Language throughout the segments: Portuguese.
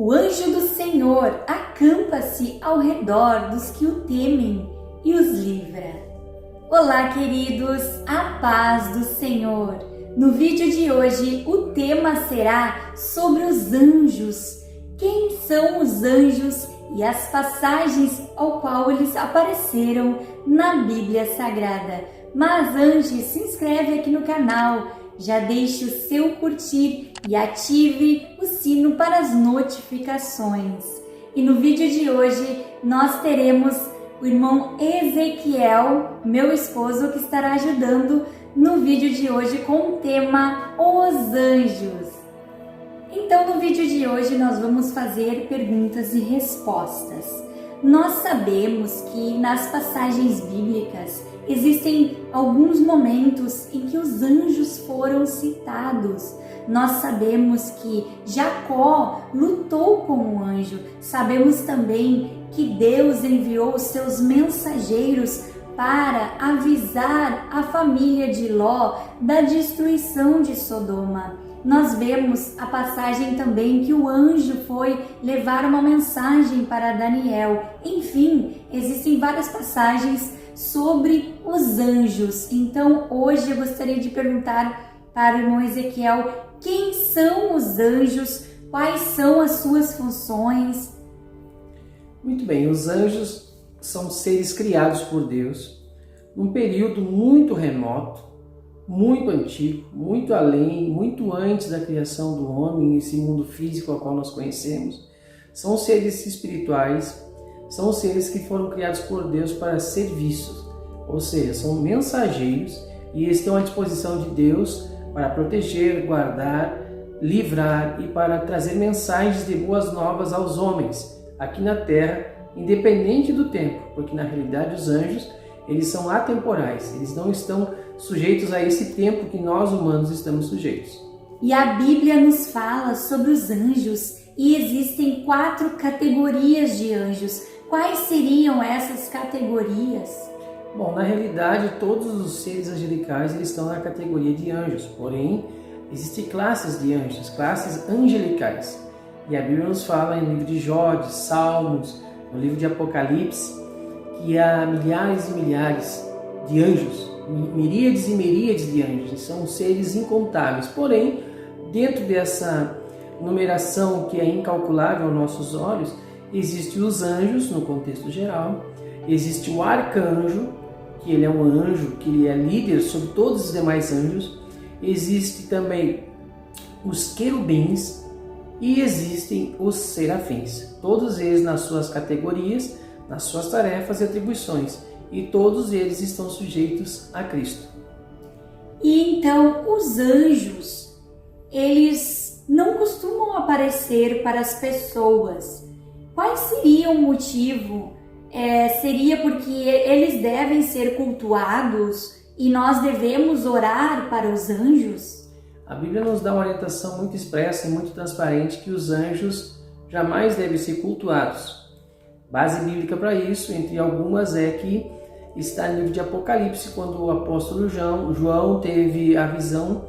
O anjo do Senhor acampa-se ao redor dos que o temem e os livra. Olá, queridos, a paz do Senhor. No vídeo de hoje, o tema será sobre os anjos. Quem são os anjos e as passagens ao qual eles apareceram na Bíblia Sagrada. Mas antes, se inscreve aqui no canal, já deixe o seu curtir e ative o sino para as notificações. E no vídeo de hoje nós teremos o irmão Ezequiel, meu esposo, que estará ajudando no vídeo de hoje com o tema Os Anjos. Então, no vídeo de hoje nós vamos fazer perguntas e respostas. Nós sabemos que nas passagens bíblicas existem alguns momentos em que os anjos foram citados. Nós sabemos que Jacó lutou com um anjo. Sabemos também que Deus enviou os seus mensageiros para avisar a família de Ló da destruição de Sodoma. Nós vemos a passagem também que o anjo foi levar uma mensagem para Daniel. Enfim, existem várias passagens sobre os anjos. Então, hoje eu gostaria de perguntar para o irmão Ezequiel: quem são os anjos? Quais são as suas funções? Muito bem, os anjos são seres criados por Deus num período muito remoto, muito antigo, muito além, muito antes da criação do homem, esse mundo físico ao qual nós conhecemos. São seres espirituais, são seres que foram criados por Deus para serviços, ou seja, são mensageiros e estão à disposição de Deus para proteger, guardar, livrar e para trazer mensagens de boas novas aos homens aqui na terra, independente do tempo, porque na realidade os anjos, eles são atemporais, eles não estão sujeitos a esse tempo que nós humanos estamos sujeitos. E a Bíblia nos fala sobre os anjos e existem 4 categorias de anjos. Quais seriam essas categorias? Bom, na realidade todos os seres angelicais eles estão na categoria de anjos, porém existem classes de anjos, classes angelicais. E a Bíblia nos fala no livro de Jó, de Salmos, no livro de Apocalipse, que há milhares e milhares de anjos, miríades e miríades de anjos, são seres incontáveis. Porém, dentro dessa numeração que é incalculável aos nossos olhos, existem os anjos no contexto geral, existe o arcanjo, que ele é um anjo, que ele é líder sobre todos os demais anjos, existe também os querubins e existem os serafins, todos eles nas suas categorias, nas suas tarefas e atribuições, e todos eles estão sujeitos a Cristo. E então os anjos, eles não costumam aparecer para as pessoas. Qual seria o motivo? Seria porque eles devem ser cultuados e nós devemos orar para os anjos? A Bíblia nos dá uma orientação muito expressa e muito transparente que os anjos jamais devem ser cultuados. Base bíblica para isso, entre algumas, é que está no livro de Apocalipse, quando o apóstolo João teve a visão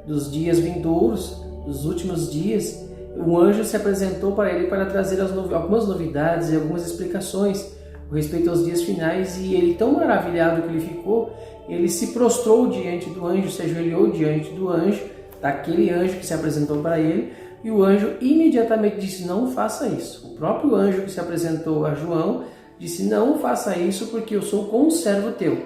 dos dias vindouros, dos últimos dias. Um anjo se apresentou para ele para trazer algumas novidades e algumas explicações com respeito aos dias finais, e ele, tão maravilhado que ele ficou, ele se prostrou diante do anjo, se ajoelhou diante do anjo, daquele anjo que se apresentou para ele, e o anjo imediatamente disse: não faça isso. O próprio anjo que se apresentou a João disse: não faça isso porque eu sou conservo teu.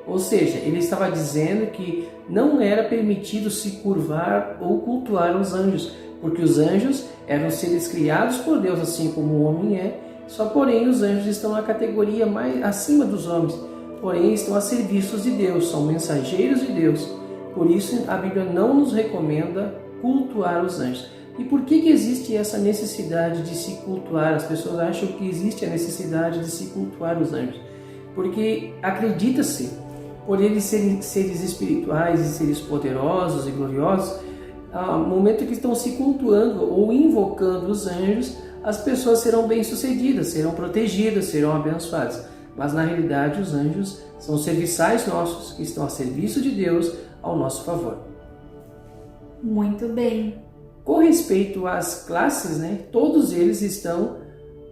Ou seja, ele estava dizendo que não era permitido se curvar ou cultuar os anjos, porque os anjos eram seres criados por Deus, assim como o homem é, só porém os anjos estão na categoria mais acima dos homens, porém estão a serviço de Deus, são mensageiros de Deus. Por isso a Bíblia não nos recomenda cultuar os anjos. E por que existe essa necessidade de se cultuar? As pessoas acham que existe a necessidade de se cultuar os anjos, porque acredita-se, por eles serem seres espirituais e seres poderosos e gloriosos, no momento que estão se cultuando ou invocando os anjos, as pessoas serão bem-sucedidas, serão protegidas, serão abençoadas. Mas na realidade os anjos são serviçais nossos que estão a serviço de Deus ao nosso favor. Muito bem. Com respeito às classes, né, todos eles estão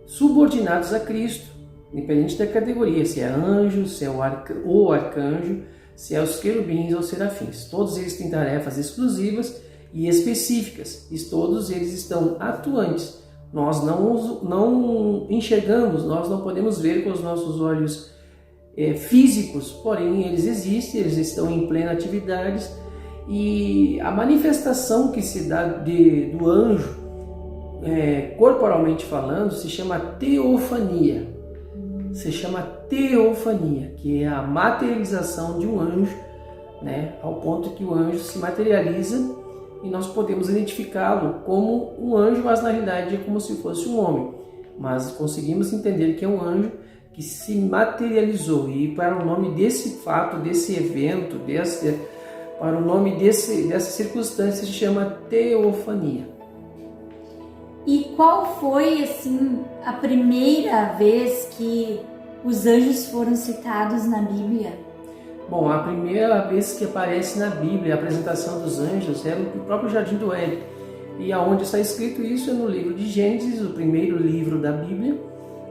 subordinados a Cristo, independente da categoria, se é anjo, se é o arcanjo, se é os querubins ou serafins. Todos eles têm tarefas exclusivas e específicas, e todos eles estão atuantes. Nós não enxergamos, nós não podemos ver com os nossos olhos físicos, porém eles existem, eles estão em plena atividade, e a manifestação que se dá do anjo, corporalmente falando, se chama teofania. Que é a materialização de um anjo, né, ao ponto que o anjo se materializa e nós podemos identificá-lo como um anjo, mas na realidade é como se fosse um homem. Mas conseguimos entender que é um anjo que se materializou, e para o nome desse fato, desse evento, para o nome dessa circunstância se chama teofania. E qual foi, assim, a primeira vez que os anjos foram citados na Bíblia? Bom, a primeira vez que aparece na Bíblia a apresentação dos anjos é no próprio Jardim do Éden. E aonde está escrito isso é no livro de Gênesis, o primeiro livro da Bíblia,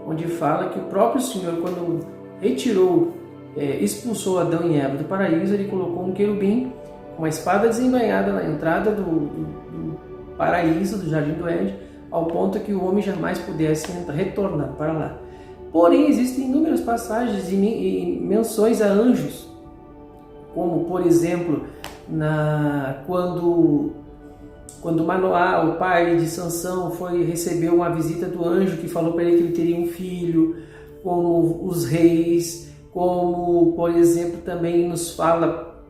onde fala que o próprio Senhor, quando expulsou Adão e Eva do paraíso, ele colocou um querubim com uma espada desembainhada na entrada do paraíso, do Jardim do Éden, ao ponto que o homem jamais pudesse retornar para lá. Porém, existem inúmeras passagens e menções a anjos, como, por exemplo, quando Manoá, o pai de Sansão, recebeu uma visita do anjo que falou para ele que ele teria um filho, como os reis, como, por exemplo, também nos fala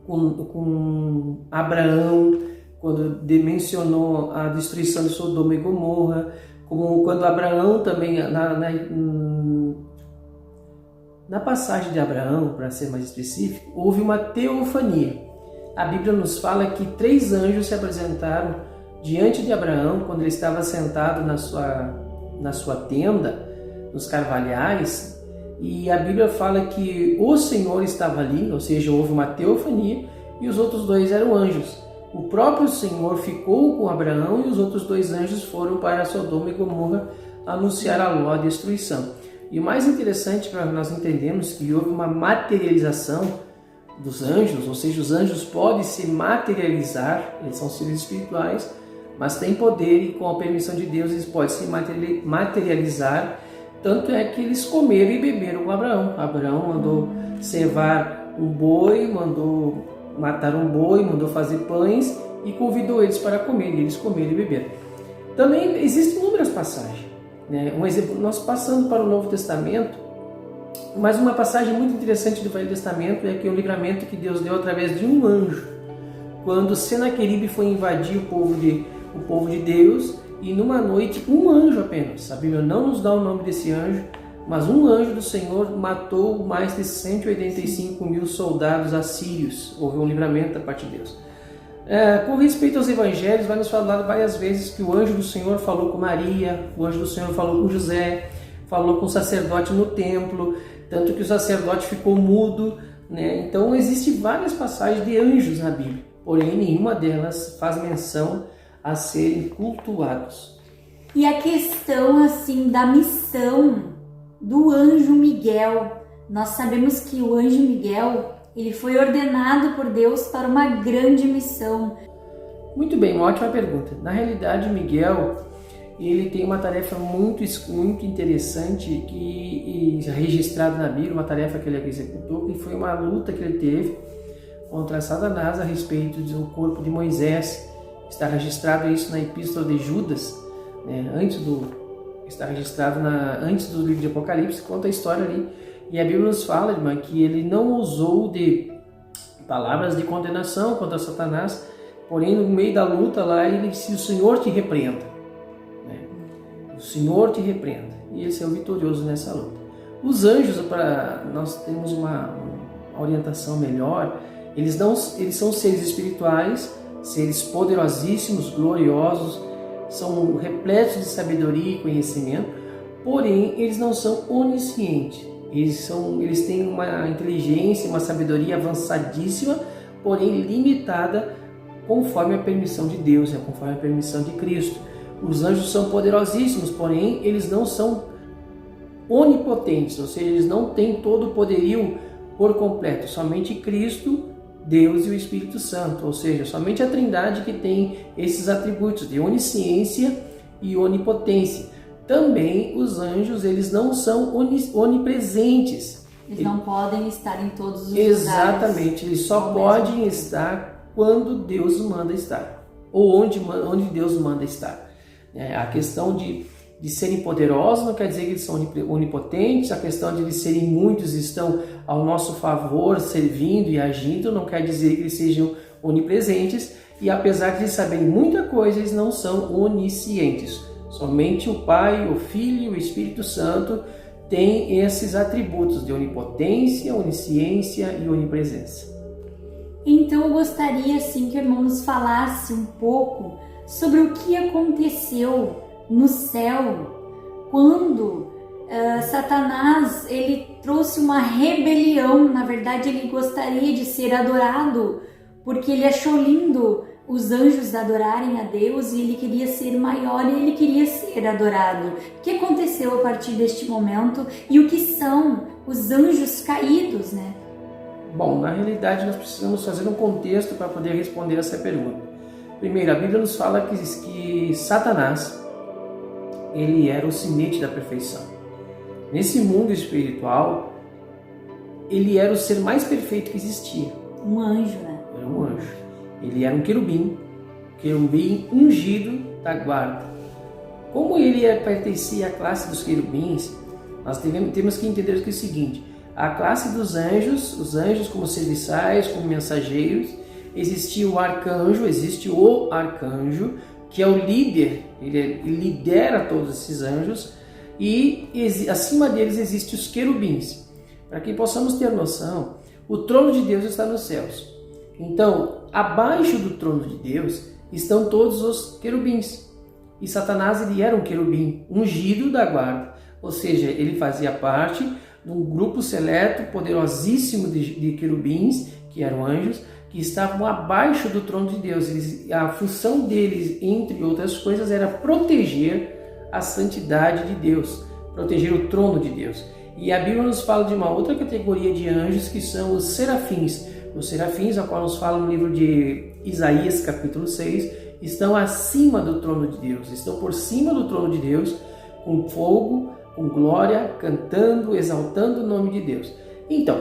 com Abraão, quando mencionou a destruição de Sodoma e Gomorra, como quando Abraão também, na passagem de Abraão, para ser mais específico, houve uma teofania. A Bíblia nos fala que 3 anjos se apresentaram diante de Abraão quando ele estava sentado na sua tenda, nos carvalhais, e a Bíblia fala que o Senhor estava ali, ou seja, houve uma teofania, e os outros 2 eram anjos. O próprio Senhor ficou com Abraão e os outros 2 anjos foram para Sodoma e Gomorra anunciar a Ló a destruição. E o mais interessante para nós entendermos que houve uma materialização dos anjos, ou seja, os anjos podem se materializar, eles são seres espirituais, mas têm poder e com a permissão de Deus eles podem se materializar. Tanto é que eles comeram e beberam com Abraão. Abraão mandou cevar um boi, mandou matar um boi, mandou fazer pães e convidou eles para comer, e eles comeram e beberam. Também existem inúmeras passagens, né? Um exemplo, nós passando para o Novo Testamento, mas uma passagem muito interessante do Velho Testamento é que o livramento que Deus deu através de um anjo, quando Senaqueribe foi invadir o povo de Deus, e numa noite um anjo apenas, a Bíblia não nos dá o nome desse anjo, mas um anjo do Senhor matou mais de 185.000 soldados assírios. Houve um livramento da parte de Deus. Com respeito aos evangelhos, vai nos falar várias vezes que o anjo do Senhor falou com Maria, o anjo do Senhor falou com José, falou com o sacerdote no templo, tanto que o sacerdote ficou mudo, né? Então existem várias passagens de anjos na Bíblia, porém nenhuma delas faz menção a serem cultuados. E a questão assim da missão do anjo Miguel, nós sabemos que o anjo Miguel, ele foi ordenado por Deus para uma grande missão. Muito bem, uma ótima pergunta. Na realidade, Miguel, ele tem uma tarefa muito interessante que registrada na Bíblia, uma tarefa que ele executou, que foi uma luta que ele teve contra Satanás a respeito do corpo de Moisés. Está registrado isso na Epístola de Judas, né? Está registrado antes do livro de Apocalipse, conta a história ali. E a Bíblia nos fala, irmã, que ele não usou de palavras de condenação contra Satanás, porém no meio da luta lá ele disse: o Senhor te repreenda, né? O Senhor te repreenda. E ele saiu vitorioso nessa luta. Os anjos, para nós termos uma orientação melhor, eles são seres espirituais, seres poderosíssimos, gloriosos, são repletos de sabedoria e conhecimento, porém eles não são oniscientes. Eles têm uma inteligência, uma sabedoria avançadíssima, porém limitada conforme a permissão de Deus, conforme a permissão de Cristo. Os anjos são poderosíssimos, porém eles não são onipotentes, ou seja, eles não têm todo o poderio por completo. Somente Cristo, Deus e o Espírito Santo, ou seja, somente a Trindade que tem esses atributos de onisciência e onipotência. Também os anjos, eles não são onipresentes. Eles não podem estar em todos os lugares. Exatamente, eles só podem estar quando Deus manda estar, ou onde Deus manda estar. A questão de serem poderosos não quer dizer que eles são onipotentes, a questão de eles serem muitos estão ao nosso favor, servindo e agindo, não quer dizer que eles sejam onipresentes, e apesar de eles saberem muita coisa, eles não são oniscientes. Somente o Pai, o Filho e o Espírito Santo têm esses atributos de onipotência, onisciência e onipresença. Então eu gostaria sim que o irmão nos falasse um pouco sobre o que aconteceu no céu quando Satanás ele trouxe uma rebelião. Na verdade, ele gostaria de ser adorado porque ele achou lindo os anjos adorarem a Deus e ele queria ser maior e ele queria ser adorado. O que aconteceu a partir deste momento e o que são os anjos caídos, né? Bom, na realidade nós precisamos fazer um contexto para poder responder essa pergunta. Primeiro, a Bíblia nos fala que Satanás, ele era o sinete da perfeição. Nesse mundo espiritual, ele era o ser mais perfeito que existia. Um anjo, né? Era um anjo. Ele era um querubim ungido da guarda. Como ele pertencia à classe dos querubins, nós temos que entender que é o seguinte: a classe dos anjos, os anjos como serviçais, como mensageiros, existe o arcanjo, que é o líder, ele lidera todos esses anjos, e acima deles existem os querubins. Para que possamos ter noção, o trono de Deus está nos céus. Então, abaixo do trono de Deus estão todos os querubins. E Satanás, ele era um querubim ungido da guarda, ou seja, ele fazia parte de um grupo seleto, poderosíssimo de querubins, que eram anjos, que estavam abaixo do trono de Deus. A função deles, entre outras coisas, era proteger a santidade de Deus, proteger o trono de Deus. E a Bíblia nos fala de uma outra categoria de anjos, que são os serafins. Os serafins, a qual nos fala no livro de Isaías, capítulo 6, estão acima do trono de Deus, estão por cima do trono de Deus, com fogo, com glória, cantando, exaltando o nome de Deus. Então,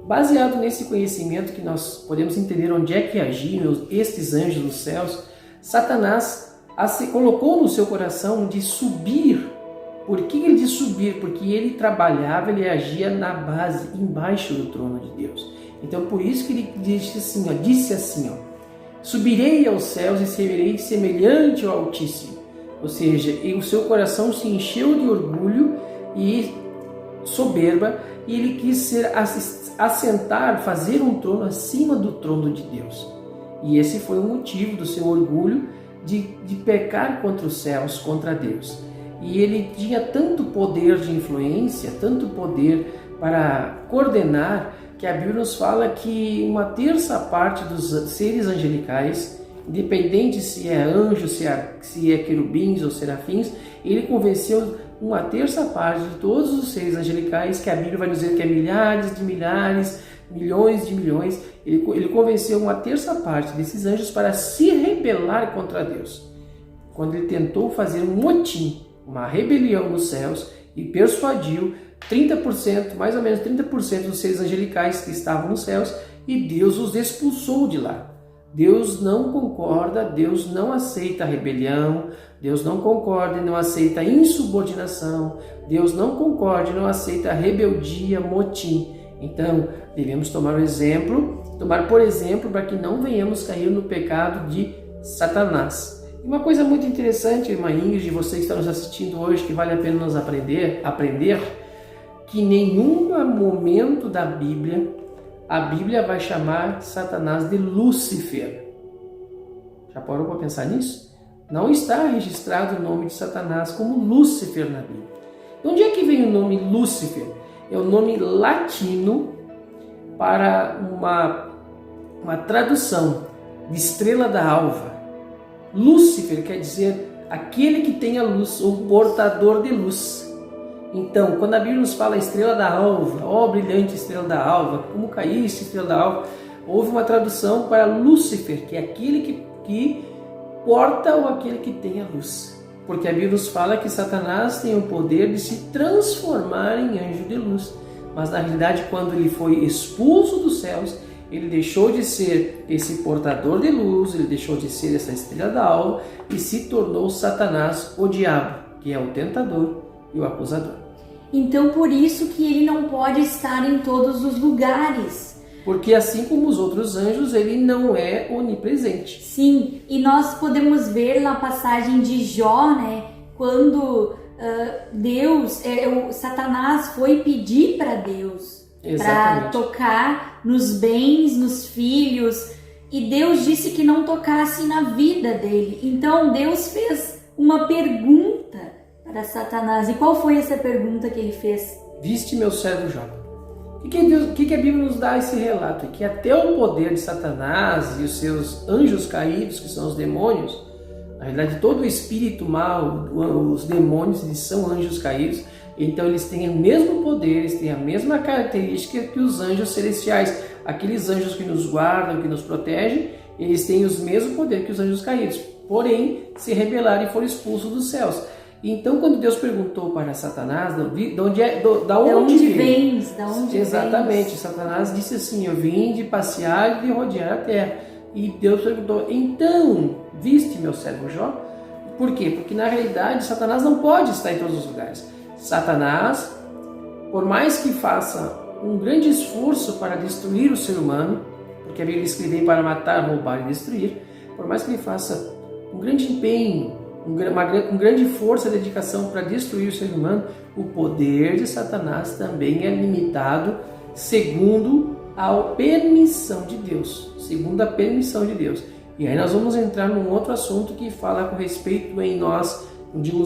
baseado nesse conhecimento que nós podemos entender onde é que agiam estes anjos dos céus, Satanás colocou no seu coração de subir. Por que ele de subir? Porque ele trabalhava, ele agia na base, embaixo do trono de Deus. Então, por isso que ele disse assim, subirei aos céus e serei semelhante ao Altíssimo. Ou seja, o seu coração se encheu de orgulho e soberba, e ele quis fazer um trono acima do trono de Deus. E esse foi o motivo do seu orgulho de pecar contra os céus, contra Deus. E ele tinha tanto poder de influência, tanto poder para coordenar, que a Bíblia nos fala que uma terça parte dos seres angelicais, independente se é anjo, se é querubins ou serafins, ele convenceu uma terça parte de todos os seres angelicais, que a Bíblia vai dizer que é milhares de milhares, milhões de milhões, ele convenceu uma terça parte desses anjos para se rebelar contra Deus. Quando ele tentou fazer um motim, uma rebelião nos céus, e persuadiu 30%, mais ou menos 30% dos seres angelicais que estavam nos céus, e Deus os expulsou de lá. Deus não concorda, Deus não aceita a rebelião, Deus não concorda e não aceita a insubordinação, Deus não concorda e não aceita a rebeldia, motim. Então, devemos tomar por exemplo, para que não venhamos cair no pecado de Satanás. E uma coisa muito interessante, irmã Ingrid, você que está nos assistindo hoje, que vale a pena nos aprender, que em nenhum momento da Bíblia, a Bíblia vai chamar Satanás de Lúcifer. Já parou para pensar nisso? Não está registrado o nome de Satanás como Lúcifer na Bíblia. De onde é que vem o nome Lúcifer? É o nome latino para uma tradução de estrela da alva. Lúcifer quer dizer aquele que tem a luz, ou portador de luz. Então, quando a Bíblia nos fala estrela da alva, ó brilhante estrela da alva, como caíste estrela da alva, houve uma tradução para Lúcifer, que é aquele que porta ou aquele que tem a luz. Porque a Bíblia nos fala que Satanás tem o poder de se transformar em anjo de luz. Mas na realidade, quando ele foi expulso dos céus, ele deixou de ser esse portador de luz, ele deixou de ser essa estrela da alva e se tornou Satanás, o diabo, que é o tentador e o acusador. Então, por isso que ele não pode estar em todos os lugares. Porque assim como os outros anjos, ele não é onipresente. Sim, e nós podemos ver na passagem de Jó, né, quando Satanás foi pedir para Deus para tocar nos bens, nos filhos, e Deus disse que não tocasse na vida dele. Então Deus fez uma pergunta para Satanás. E qual foi essa pergunta que ele fez? Viste meu servo Jó. O que a Bíblia nos dá esse relato? É que até o poder de Satanás e os seus anjos caídos, que são os demônios, na verdade todo o espírito mal, os demônios, eles são anjos caídos, então eles têm o mesmo poder, eles têm a mesma característica que os anjos celestiais. Aqueles anjos que nos guardam, que nos protegem, eles têm o mesmo poder que os anjos caídos, porém se rebelaram e foram expulsos dos céus. Então, quando Deus perguntou para Satanás, da onde vens? Exatamente, vens? Satanás disse assim, eu vim de passear e de rodear a terra. E Deus perguntou, então, viste meu servo Jó? Por quê? Porque na realidade Satanás não pode estar em todos os lugares. Satanás, por mais que faça um grande esforço para destruir o ser humano, porque a Bíblia escreve para matar, roubar e destruir, por mais que ele faça um grande empenho, com grande força e dedicação para destruir o ser humano, o poder de Satanás também é limitado segundo a permissão de Deus. Segundo a permissão de Deus. E aí nós vamos entrar num outro assunto que fala com respeito em nós.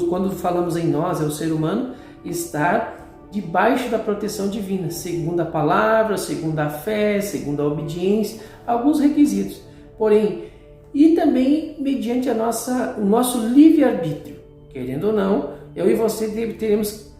Quando falamos em nós, é o ser humano estar debaixo da proteção divina, segundo a palavra, segundo a fé, segundo a obediência, alguns requisitos. Porém, e também mediante o nosso livre-arbítrio. Querendo ou não, eu e você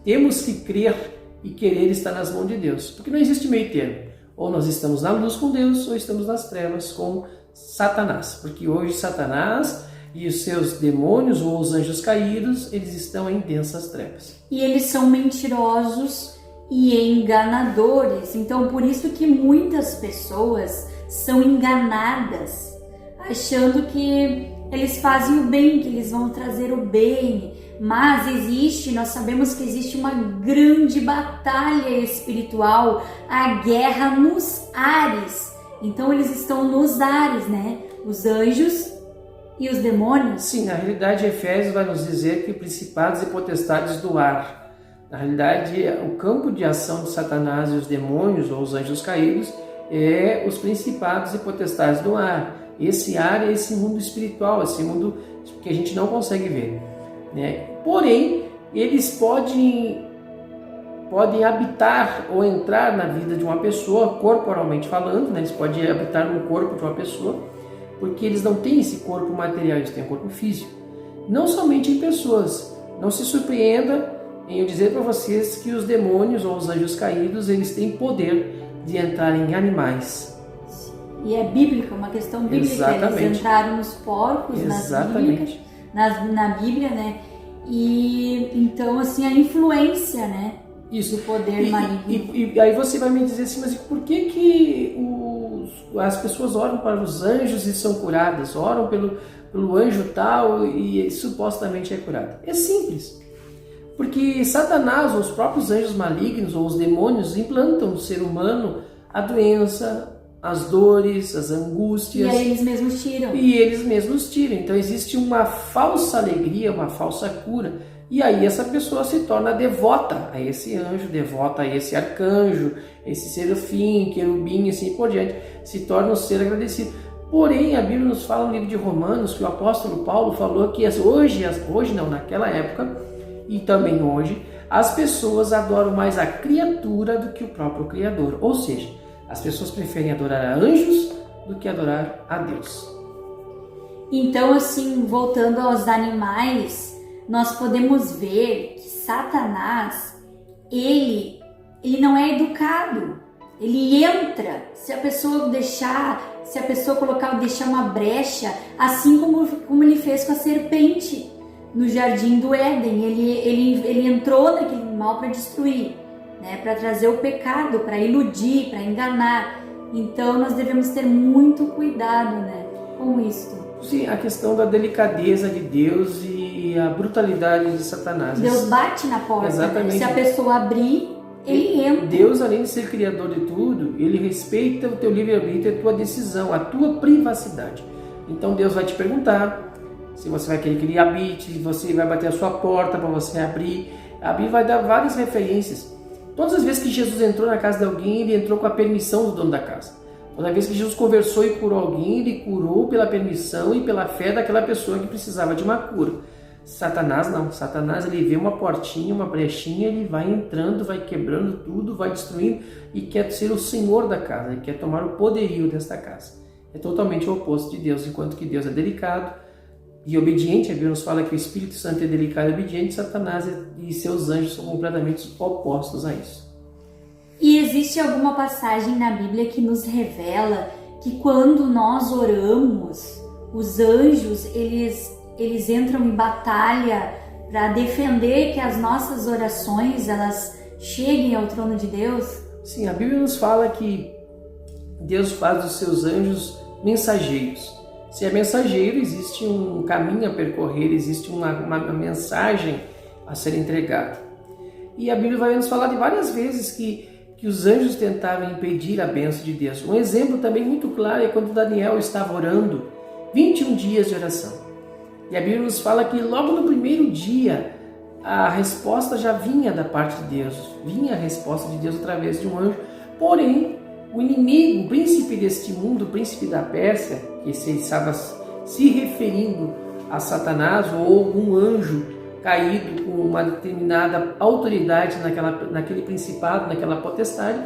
temos que crer e querer estar nas mãos de Deus. Porque não existe meio termo. Ou nós estamos na luz com Deus, ou estamos nas trevas com Satanás. Porque hoje Satanás e os seus demônios, ou os anjos caídos, eles estão em densas trevas. E eles são mentirosos e enganadores. Então, por isso que muitas pessoas são enganadas, achando que eles fazem o bem, que eles vão trazer o bem. Mas nós sabemos que existe uma grande batalha espiritual, a guerra nos ares. Então eles estão nos ares, né? Os anjos e os demônios. Sim, na realidade Efésios vai nos dizer que principados e potestades do ar. Na realidade, o campo de ação de Satanás e os demônios, ou os anjos caídos, é os principados e potestades do ar. Esse ar é esse mundo espiritual, esse mundo que a gente não consegue ver, né? Porém, eles podem habitar ou entrar na vida de uma pessoa, corporalmente falando, né? Eles podem habitar no corpo de uma pessoa, porque eles não têm esse corpo material, eles têm um corpo físico. Não somente em pessoas. Não se surpreenda em eu dizer para vocês que os demônios ou os anjos caídos, eles têm poder de entrar em animais. E é bíblica, uma questão bíblica. Exatamente. Eles entraram nos porcos, na Bíblia, né? E então, assim, a influência, né? Isso. Do poder maligno. E aí você vai me dizer assim, mas por que as pessoas oram para os anjos e são curadas? Oram pelo anjo tal e supostamente é curado. É simples. Porque Satanás, ou os próprios anjos malignos, ou os demônios, implantam no ser humano a doença, as dores, as angústias. E aí eles mesmos tiram. E eles mesmos tiram. Então existe uma falsa alegria, uma falsa cura. E aí essa pessoa se torna devota a esse anjo, devota a esse arcanjo, esse serafim, querubim e assim por diante. Se torna um ser agradecido. Porém, a Bíblia nos fala no livro de Romanos que o apóstolo Paulo falou que hoje não, naquela época, e também hoje, as pessoas adoram mais a criatura do que o próprio Criador. Ou seja, as pessoas preferem adorar a anjos do que adorar a Deus. Então, assim, voltando aos animais, nós podemos ver que Satanás, ele não é educado. Ele entra, se a pessoa deixar uma brecha, assim como ele fez com a serpente no jardim do Éden. Ele entrou naquele animal para destruir, né? Para trazer o pecado, para iludir, para enganar. Então nós devemos ter muito cuidado, né, com isso. Sim, a questão da delicadeza de Deus e a brutalidade de Satanás. Deus bate na porta. Exatamente. Né? Se a pessoa abrir, ele entra. Deus, além de ser criador de tudo, ele respeita o teu livre-arbítrio, a tua decisão, a tua privacidade. Então Deus vai te perguntar se você vai querer que ele habite, se você vai bater a sua porta para você abrir. A Bíblia vai dar várias referências. Todas as vezes que Jesus entrou na casa de alguém, ele entrou com a permissão do dono da casa. Toda vez que Jesus conversou e curou alguém, ele curou pela permissão e pela fé daquela pessoa que precisava de uma cura. Satanás não. Satanás, ele vê uma portinha, uma brechinha, ele vai entrando, vai quebrando tudo, vai destruindo e quer ser o senhor da casa, ele quer tomar o poderio desta casa. É totalmente o oposto de Deus. Enquanto que Deus é delicado e obediente, a Bíblia nos fala que o Espírito Santo é delicado e obediente, Satanás e seus anjos são completamente opostos a isso. E existe alguma passagem na Bíblia que nos revela que quando nós oramos, os anjos, eles entram em batalha para defender que as nossas orações, elas cheguem ao trono de Deus? Sim, a Bíblia nos fala que Deus faz dos seus anjos mensageiros. Se é mensageiro, existe um caminho a percorrer, existe uma mensagem a ser entregada. E a Bíblia vai nos falar de várias vezes que os anjos tentavam impedir a bênção de Deus. Um exemplo também muito claro é quando Daniel estava orando 21 dias de oração. E a Bíblia nos fala que logo no primeiro dia a resposta já vinha da parte de Deus. Vinha a resposta de Deus através de um anjo. Porém, o inimigo, o príncipe deste mundo, o príncipe da Pérsia, que se estava se referindo a Satanás ou algum anjo caído com uma determinada autoridade naquele principado, naquela potestade,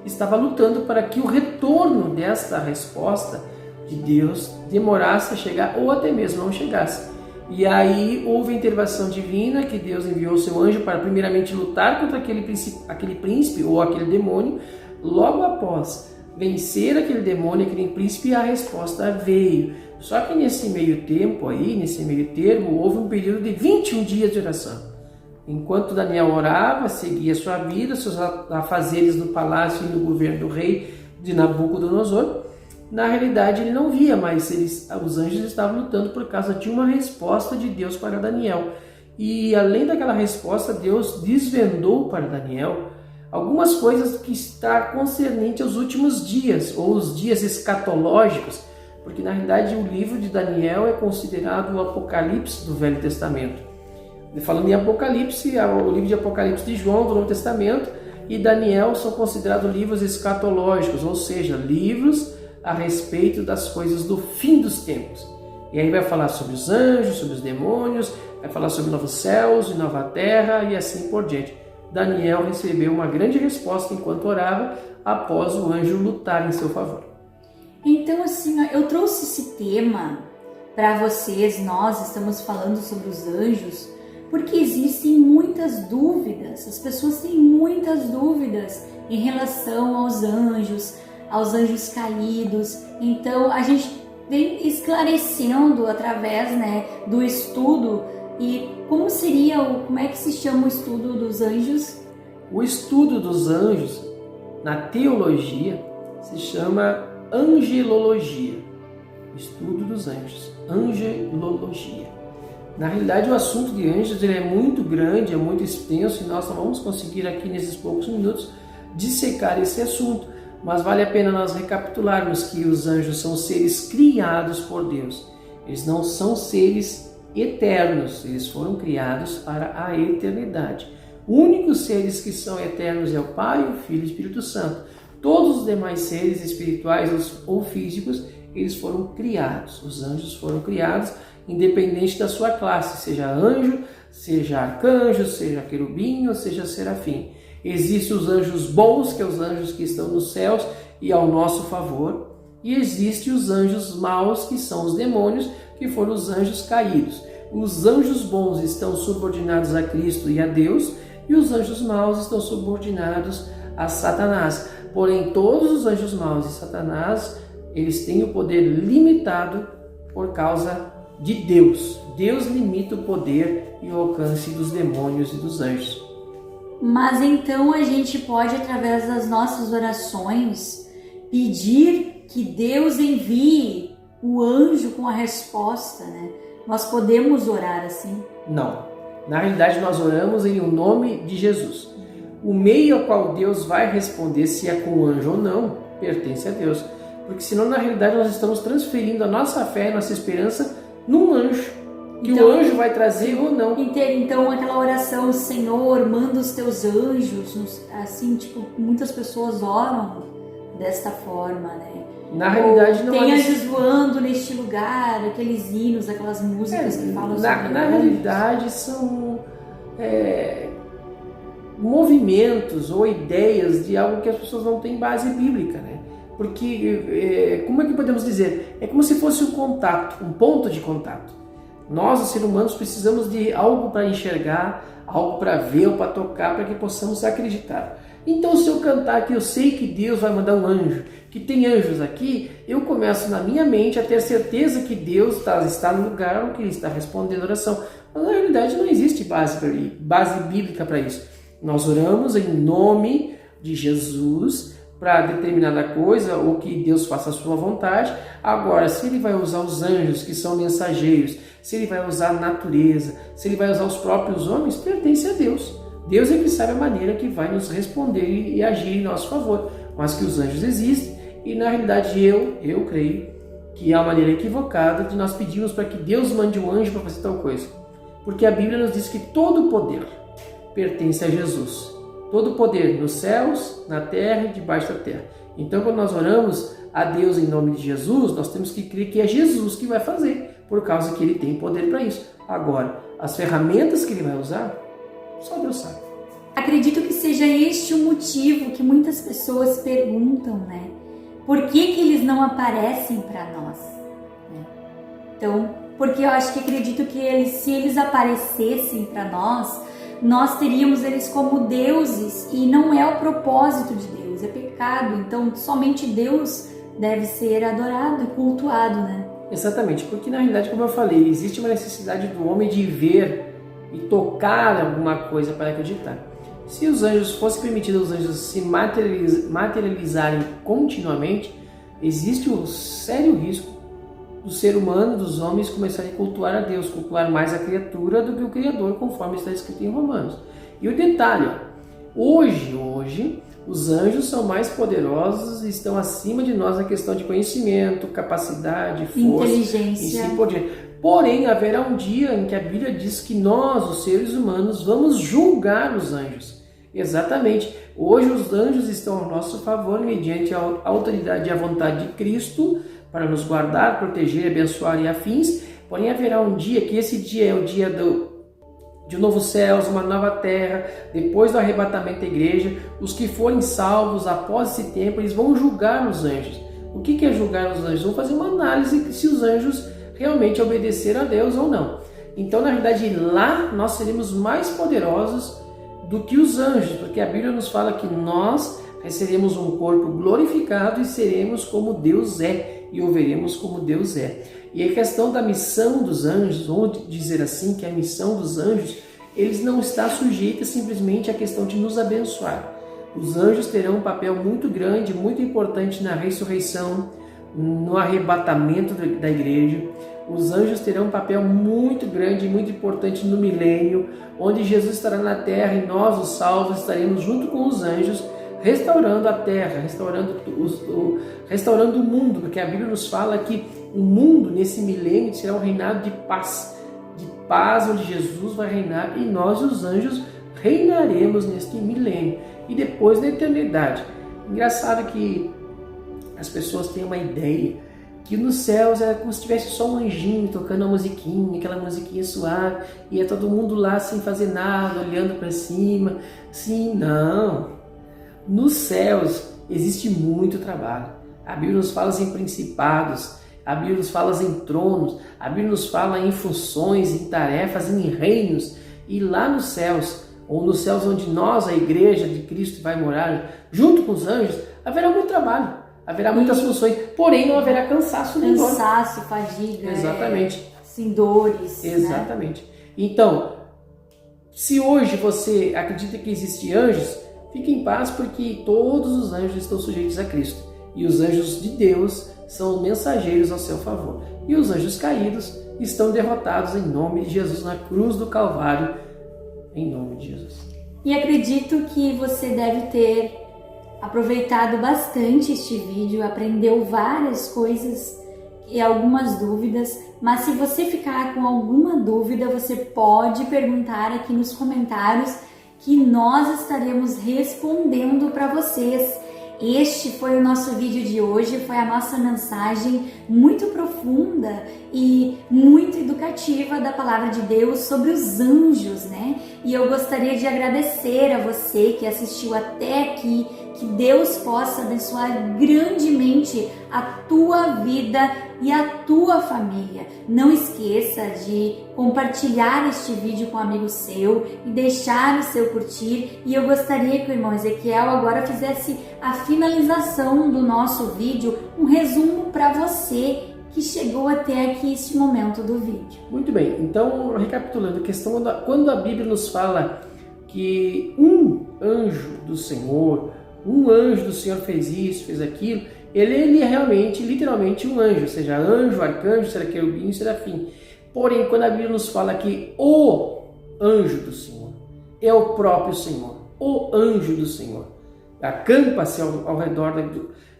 estava lutando para que o retorno desta resposta de Deus demorasse a chegar ou até mesmo não chegasse. E aí houve a intervenção divina, que Deus enviou o seu anjo para primeiramente lutar contra aquele príncipe ou aquele demônio. Logo após vencer aquele demônio, aquele príncipe, a resposta veio. Só que nesse meio termo, houve um período de 21 dias de oração. Enquanto Daniel orava, seguia sua vida, seus afazeres no palácio e no governo do rei de Nabucodonosor, na realidade ele não via, mas os anjos estavam lutando por causa de uma resposta de Deus para Daniel. E além daquela resposta, Deus desvendou para Daniel algumas coisas que está concernente aos últimos dias, ou os dias escatológicos, porque na realidade o livro de Daniel é considerado o Apocalipse do Velho Testamento. Falando em Apocalipse, o livro de Apocalipse de João do Novo Testamento e Daniel são considerados livros escatológicos, ou seja, livros a respeito das coisas do fim dos tempos. E aí vai falar sobre os anjos, sobre os demônios, vai falar sobre novos céus e nova terra e assim por diante. Daniel recebeu uma grande resposta enquanto orava após o anjo lutar em seu favor. Então, assim, eu trouxe esse tema para vocês. Nós estamos falando sobre os anjos porque existem muitas dúvidas. As pessoas têm muitas dúvidas em relação aos anjos caídos. Então, a gente vem esclarecendo através, né, do estudo. E como é que se chama o estudo dos anjos? O estudo dos anjos, na teologia, se chama angelologia. Estudo dos anjos, angelologia. Na realidade, o assunto de anjos ele é muito grande, é muito extenso e nós não vamos conseguir aqui nesses poucos minutos dissecar esse assunto. Mas vale a pena nós recapitularmos que os anjos são seres criados por Deus. Eles não são seres eternos, eles foram criados para a eternidade. Os únicos seres que são eternos é o Pai, o Filho e o Espírito Santo. Todos os demais seres espirituais ou físicos, eles foram criados. Os anjos foram criados independente da sua classe, seja anjo, seja arcanjo, seja querubim ou seja serafim. Existem os anjos bons, que são os anjos que estão nos céus e ao nosso favor. E existem os anjos maus, que são os demônios, que foram os anjos caídos. Os anjos bons estão subordinados a Cristo e a Deus, e os anjos maus estão subordinados a Satanás. Porém, todos os anjos maus e Satanás, eles têm o poder limitado por causa de Deus. Deus limita o poder e o alcance dos demônios e dos anjos. Mas então a gente pode, através das nossas orações, pedir que Deus envie o anjo com a resposta, né? Nós podemos orar assim? Não. Na realidade, nós oramos em o nome de Jesus. O meio ao qual Deus vai responder, se é com o anjo ou não, pertence a Deus. Porque senão, na realidade, nós estamos transferindo a nossa fé, a nossa esperança num anjo. Que então, o anjo vai trazer ou não. Então, aquela oração, Senhor, manda os teus anjos, assim, tipo, muitas pessoas oram desta forma, né? Na realidade, não tem anjos voando neste lugar, aqueles hinos, aquelas músicas que falam sobre na realidade, são movimentos ou ideias de algo que as pessoas não têm base bíblica, né? Porque, como é que podemos dizer? É como se fosse um contato, um ponto de contato. Nós, os seres humanos, precisamos de algo para enxergar, algo para ver ou para tocar, para que possamos acreditar. Então, se eu cantar que eu sei que Deus vai mandar um anjo, que tem anjos aqui, eu começo na minha mente a ter certeza que Deus está no lugar onde Ele está respondendo a oração. Mas, na realidade, não existe base bíblica para isso. Nós oramos em nome de Jesus para determinada coisa, ou que Deus faça a sua vontade. Agora, se Ele vai usar os anjos, que são mensageiros, se Ele vai usar a natureza, se Ele vai usar os próprios homens, pertence a Deus. Deus é que sabe a maneira que vai nos responder e agir em nosso favor. Mas que os anjos existem, e na realidade eu creio que é uma maneira equivocada de nós pedirmos para que Deus mande um anjo para fazer tal coisa. Porque a Bíblia nos diz que todo o poder pertence a Jesus. Todo o poder nos céus, na terra e debaixo da terra. Então, quando nós oramos a Deus em nome de Jesus, nós temos que crer que é Jesus que vai fazer, por causa que Ele tem poder para isso. Agora, as ferramentas que Ele vai usar, só Deus sabe. Acredito que seja este o motivo que muitas pessoas perguntam, né? Por que eles não aparecem para nós? Então, porque eu acho que acredito que se eles aparecessem para nós teríamos eles como deuses, e não é o propósito de Deus, é pecado. Então, somente Deus deve ser adorado e cultuado, né? Exatamente, porque na realidade, como eu falei, existe uma necessidade do homem de ver e tocar alguma coisa para acreditar. Se os anjos fosse permitido os anjos se materializarem continuamente, existe um sério risco do ser humano, dos homens, começarem a cultuar a Deus, cultuar mais a criatura do que o Criador, conforme está escrito em Romanos. E o detalhe, hoje, os anjos são mais poderosos e estão acima de nós na questão de conhecimento, capacidade, força, inteligência e poder. Porém, haverá um dia em que a Bíblia diz que nós, os seres humanos, vamos julgar os anjos. Exatamente. Hoje os anjos estão ao nosso favor mediante a autoridade e a vontade de Cristo para nos guardar, proteger, abençoar e afins. Porém, haverá um dia que esse dia é o dia de um novo céus, uma nova terra, depois do arrebatamento da igreja. Os que forem salvos após esse tempo, eles vão julgar os anjos. O que é julgar os anjos? Vão fazer uma análise se os anjos realmente obedeceram a Deus ou não. Então, na verdade, lá nós seremos mais poderosos do que os anjos, porque a Bíblia nos fala que nós receberemos um corpo glorificado e seremos como Deus é, e o veremos como Deus é. E a questão da missão dos anjos, vamos dizer assim, que a missão dos anjos, eles não está sujeita simplesmente à questão de nos abençoar. Os anjos terão um papel muito grande, muito importante na ressurreição, no arrebatamento da igreja. Os anjos terão um papel muito grande e muito importante no milênio, onde Jesus estará na terra e nós, os salvos, estaremos junto com os anjos, restaurando a terra, restaurando o mundo, porque a Bíblia nos fala que o mundo, nesse milênio, será um reinado de paz, onde Jesus vai reinar e nós, os anjos, reinaremos neste milênio e depois na eternidade. Engraçado que as pessoas têm uma ideia que nos céus é como se tivesse só um anjinho tocando uma musiquinha, aquela musiquinha suave, e é todo mundo lá sem fazer nada, olhando para cima. Sim, não. Nos céus existe muito trabalho. A Bíblia nos fala em principados, A Bíblia nos fala em tronos, a Bíblia nos fala em funções, em tarefas, em reinos. E lá nos céus, ou nos céus onde nós, a igreja de Cristo, vai morar, junto com os anjos, haverá muito trabalho, haverá muitas funções, porém não haverá cansaço nenhum. Cansaço, fadiga, exatamente. Sim, dores. Exatamente. Né? Então, se hoje você acredita que existem anjos, fique em paz, porque todos os anjos estão sujeitos a Cristo. E os anjos de Deus são mensageiros ao seu favor. E os anjos caídos estão derrotados em nome de Jesus na cruz do Calvário, em nome de Jesus. E acredito que você deve ter aproveitado bastante este vídeo, aprendeu várias coisas e algumas dúvidas, mas se você ficar com alguma dúvida, você pode perguntar aqui nos comentários que nós estaremos respondendo para vocês. Este foi o nosso vídeo de hoje, foi a nossa mensagem muito profunda e muito educativa da Palavra de Deus sobre os anjos, né? E eu gostaria de agradecer a você que assistiu até aqui, que Deus possa abençoar grandemente a tua vida e a tua família. Não esqueça de compartilhar este vídeo com um amigo seu e deixar o seu curtir. E eu gostaria que o irmão Ezequiel agora fizesse a finalização do nosso vídeo, um resumo para você que chegou até aqui este momento do vídeo. Muito bem, então recapitulando a questão, quando a Bíblia nos fala que um anjo do Senhor fez isso, fez aquilo, ele é realmente, literalmente um anjo, seja anjo, arcanjo, querubim, serafim. Porém, quando a Bíblia nos fala que o anjo do Senhor é o próprio Senhor, o anjo do Senhor, acampa-se ao redor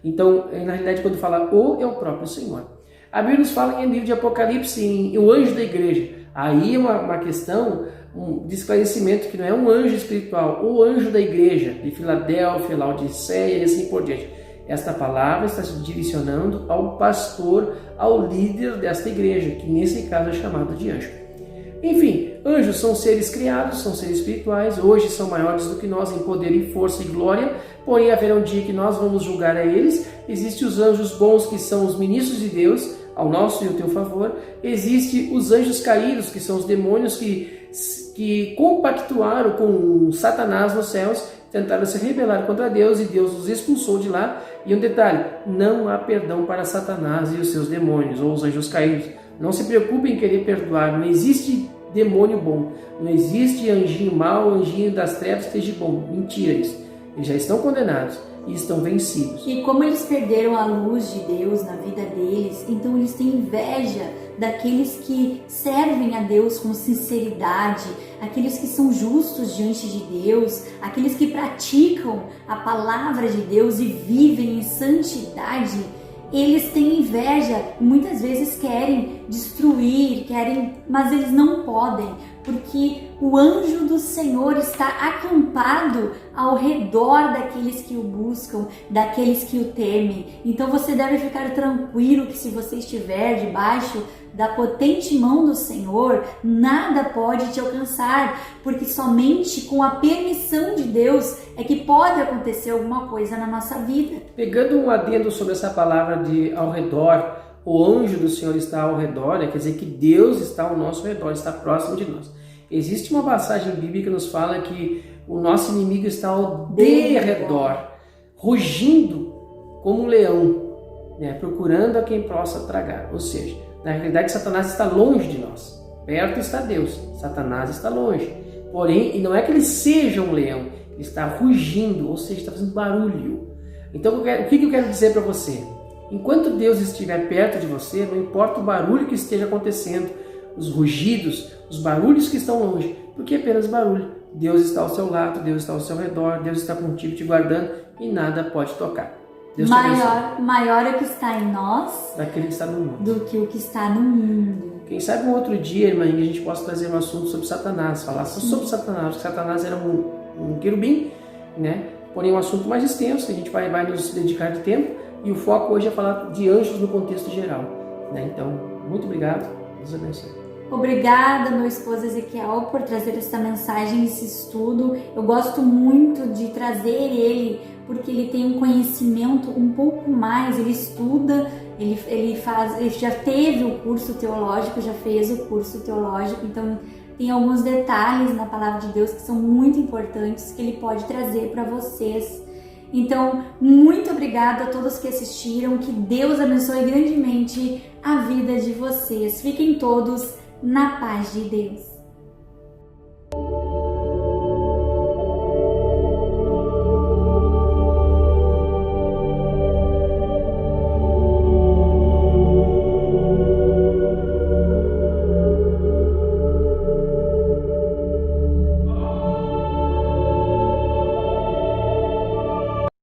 Então, na realidade, quando fala o, é o próprio Senhor. A Bíblia nos fala em livro de Apocalipse, o anjo da igreja. Aí é uma questão de esclarecimento que não é um anjo espiritual, o anjo da igreja, de Filadélfia, Laodiceia e assim por diante. Esta palavra está se direcionando ao pastor, ao líder desta igreja, que nesse caso é chamado de anjo. Enfim, anjos são seres criados, são seres espirituais, hoje são maiores do que nós em poder e força e glória, porém haverá um dia que nós vamos julgar a eles. Existem os anjos bons, que são os ministros de Deus, ao nosso e ao teu favor. Existem os anjos caídos, que são os demônios que compactuaram com Satanás nos céus, tentaram se rebelar contra Deus e Deus os expulsou de lá. E um detalhe, não há perdão para Satanás e os seus demônios, ou os anjos caídos. Não se preocupe em querer perdoar, não existe demônio bom, não existe anjinho mau, anjinho das trevas que esteja bom. Mentira isso. Eles já estão condenados e estão vencidos. E como eles perderam a luz de Deus na vida deles, então eles têm inveja daqueles que servem a Deus com sinceridade, aqueles que são justos diante de Deus, aqueles que praticam a palavra de Deus e vivem em santidade. Eles têm inveja, muitas vezes querem destruir, mas eles não podem, porque o anjo do Senhor está acampado ao redor daqueles que o buscam, daqueles que o temem. Então você deve ficar tranquilo que se você estiver debaixo da potente mão do Senhor, nada pode te alcançar, porque somente com a permissão de Deus é que pode acontecer alguma coisa na nossa vida. Pegando um adendo sobre essa palavra de ao redor, o anjo do Senhor está ao redor, quer dizer que Deus está ao nosso redor, está próximo de nós. Existe uma passagem bíblica que nos fala que o nosso inimigo está ao derredor, rugindo como um leão, né, procurando a quem possa tragar. Ou seja, na realidade Satanás está longe de nós, perto está Deus, Satanás está longe. Porém, e não é que ele seja um leão, ele está rugindo, ou seja, está fazendo barulho. Então, o que eu quero dizer para você? Enquanto Deus estiver perto de você, não importa o barulho que esteja acontecendo, os rugidos, os barulhos que estão longe, porque é apenas barulho. Deus está ao seu lado, Deus está ao seu redor, Deus está contigo, te guardando e nada pode tocar. Deus maior é o que está em nós daquele que está no mundo do que o que está no mundo. Quem sabe um outro dia, irmã, a gente possa trazer um assunto sobre Satanás, falar sobre Satanás, porque Satanás era um querubim, né? Porém um assunto mais extenso, a gente vai nos dedicar de tempo, e o foco hoje é falar de anjos no contexto geral, né? Então, muito obrigado, Deus abençoe. Obrigada, meu esposo Ezequiel, por trazer essa mensagem, esse estudo. Eu gosto muito de trazer ele, porque ele tem um conhecimento um pouco mais, ele estuda ele já teve o curso teológico, já fez o curso teológico, então tem alguns detalhes na palavra de Deus que são muito importantes que ele pode trazer para vocês. Então, muito obrigada a todos que assistiram, que Deus abençoe grandemente a vida de vocês. Fiquem todos na paz de Deus.